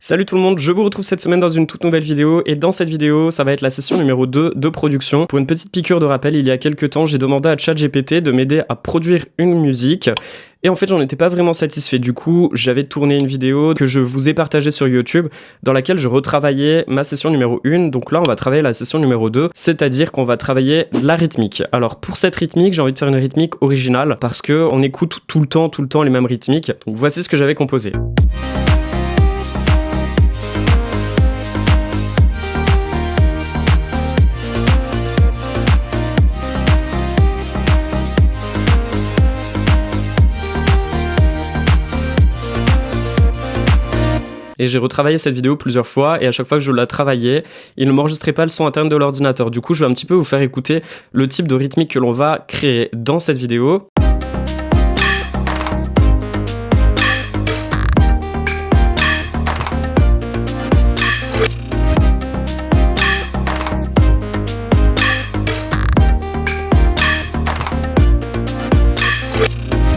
Salut tout le monde, je vous retrouve cette semaine dans une toute nouvelle vidéo et dans cette vidéo, ça va être la session numéro 2 de production. Pour une petite piqûre de rappel, il y a quelques temps, j'ai demandé à ChatGPT de m'aider à produire une musique et en fait, j'en étais pas vraiment satisfait. Du coup, j'avais tourné une vidéo que je vous ai partagée sur YouTube dans laquelle je retravaillais ma session numéro 1. Donc là, on va travailler la session numéro 2, c'est-à-dire qu'on va travailler la rythmique. Alors pour cette rythmique, j'ai envie de faire une rythmique originale parce que on écoute tout le temps les mêmes rythmiques. Donc voici ce que j'avais composé. Et j'ai retravaillé cette vidéo plusieurs fois et à chaque fois que je la travaillais, il ne m'enregistrait pas le son interne de l'ordinateur. Du coup, je vais un petit peu vous faire écouter le type de rythmique que l'on va créer dans cette vidéo.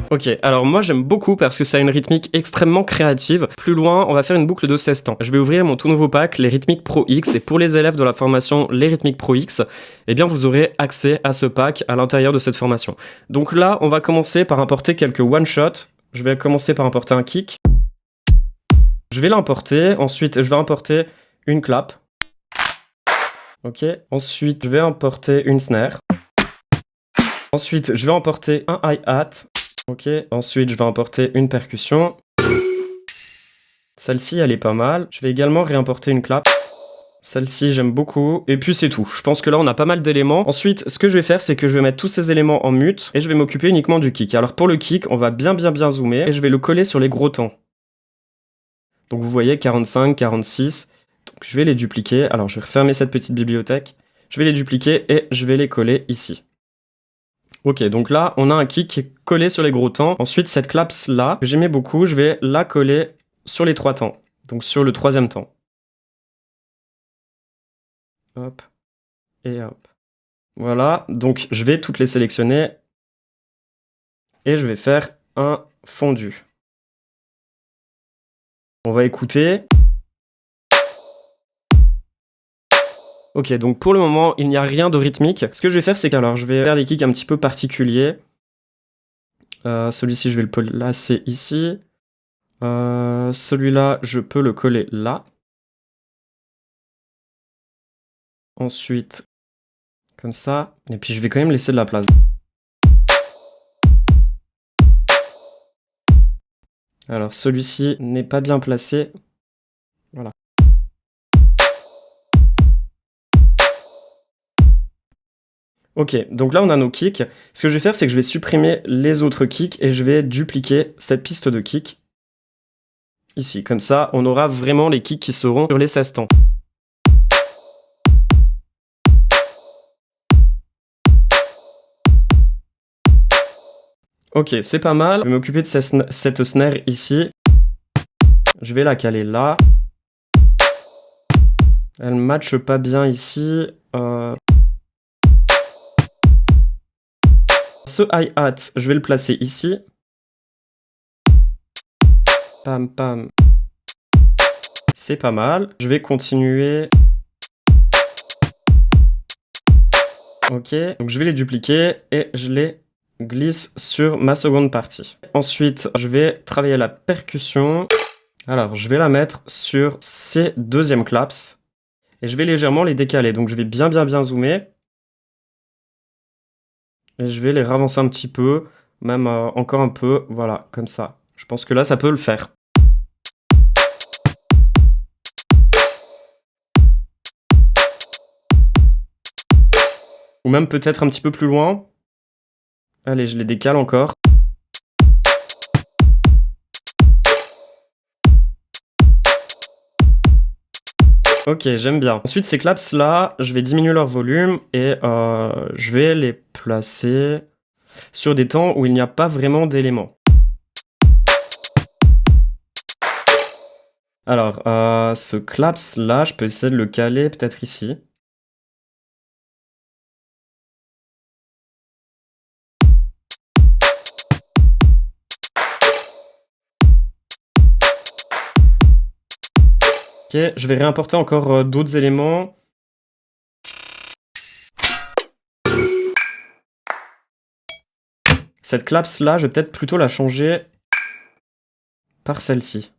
Ok, alors moi j'aime beaucoup parce que ça a une rythmique extrêmement créative. Plus loin, on va faire une boucle de 16 temps. Je vais ouvrir mon tout nouveau pack, les rythmiques Pro X, et pour les élèves de la formation Les rythmiques Pro X, eh bien vous aurez accès à ce pack à l'intérieur de cette formation. Donc là, on va commencer par importer quelques one-shots. Je vais commencer par importer un kick. Je vais l'importer, ensuite je vais importer une clap. Ok, ensuite je vais importer une snare. Ensuite, je vais importer un hi-hat. Ok, ensuite je vais importer une percussion. Celle-ci, elle est pas mal. Je vais également réimporter une clap. Celle-ci, j'aime beaucoup. Et puis c'est tout. Je pense que là, on a pas mal d'éléments. Ensuite, ce que je vais faire, c'est que je vais mettre tous ces éléments en mute et je vais m'occuper uniquement du kick. Alors pour le kick, on va bien zoomer et je vais le coller sur les gros temps. Donc vous voyez, 45, 46. Donc je vais les dupliquer. Alors je vais refermer cette petite bibliothèque. Je vais les dupliquer et je vais les coller ici. Ok, donc là, on a un kick qui est collé sur les gros temps. Ensuite, cette claps-là, que j'aimais beaucoup, je vais la coller sur les 3 temps. Donc sur le 3e temps. Hop. Et hop. Voilà, donc je vais toutes les sélectionner. Et je vais faire un fondu. On va écouter. Ok, donc pour le moment, il n'y a rien de rythmique. Ce que je vais faire, c'est que alors, je vais faire des kicks un petit peu particuliers. Celui-ci, je vais le placer ici. Celui-là, je peux le coller là. Ensuite, comme ça. Et puis, je vais quand même laisser de la place. Alors, celui-ci n'est pas bien placé. Voilà. Ok, donc là on a nos kicks. Ce que je vais faire, c'est que je vais supprimer les autres kicks et je vais dupliquer cette piste de kick. Ici, comme ça, on aura vraiment les kicks qui seront sur les 16 temps. Ok, c'est pas mal. Je vais m'occuper de cette snare ici. Je vais la caler là. Elle ne matche pas bien ici. Ce hi-hat, je vais le placer ici. Pam, pam. C'est pas mal. Je vais continuer. Ok, donc je vais les dupliquer et je les glisse sur ma seconde partie. Ensuite, je vais travailler la percussion. Alors, je vais la mettre sur ces deuxièmes claps. Et je vais légèrement les décaler. Donc, je vais bien zoomer. Et je vais les ravancer un petit peu, même encore un peu, voilà, comme ça. Je pense que là, ça peut le faire. Ou même peut-être un petit peu plus loin. Allez, je les décale encore. Ok, j'aime bien. Ensuite, ces claps-là, je vais diminuer leur volume et je vais les placer sur des temps où il n'y a pas vraiment d'éléments. Alors, ce claps-là, je peux essayer de le caler peut-être ici. Ok, je vais réimporter encore d'autres éléments. Cette claps là, je vais peut-être plutôt la changer par celle-ci.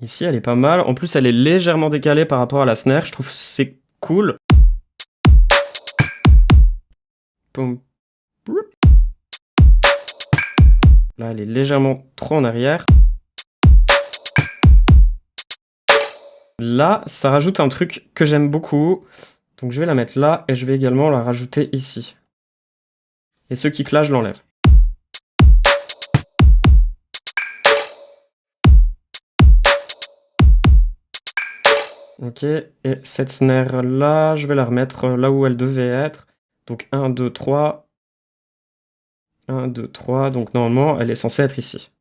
Ici, elle est pas mal. En plus, elle est légèrement décalée par rapport à la snare. Je trouve que c'est cool. Boum. Là, elle est légèrement trop en arrière. Là, ça rajoute un truc que j'aime beaucoup. Donc je vais la mettre là et je vais également la rajouter ici. Et ce kick là, je l'enlève. Ok, et cette snare là, je vais la remettre là où elle devait être. Donc 1, 2, 3. 1, 2, 3. Donc normalement, elle est censée être ici.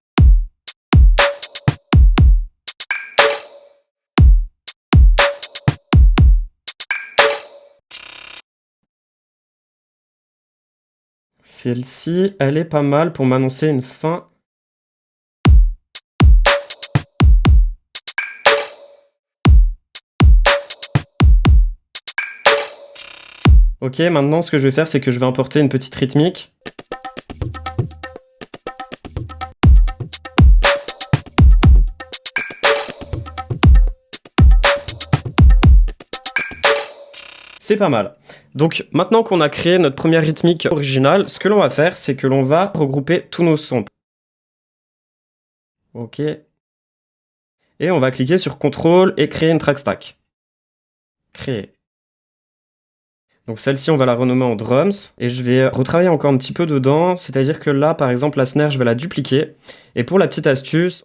Celle-ci, elle est pas mal pour m'annoncer une fin. Ok, maintenant ce que je vais faire, c'est que je vais importer une petite rythmique. C'est pas mal. Donc maintenant qu'on a créé notre première rythmique originale, ce que l'on va faire, c'est que l'on va regrouper tous nos sons. Ok. Et on va cliquer sur CTRL et créer une track stack. Créer. Donc celle-ci, on va la renommer en drums. Et je vais retravailler encore un petit peu dedans. C'est-à-dire que là, par exemple, la snare, je vais la dupliquer. Et pour la petite astuce,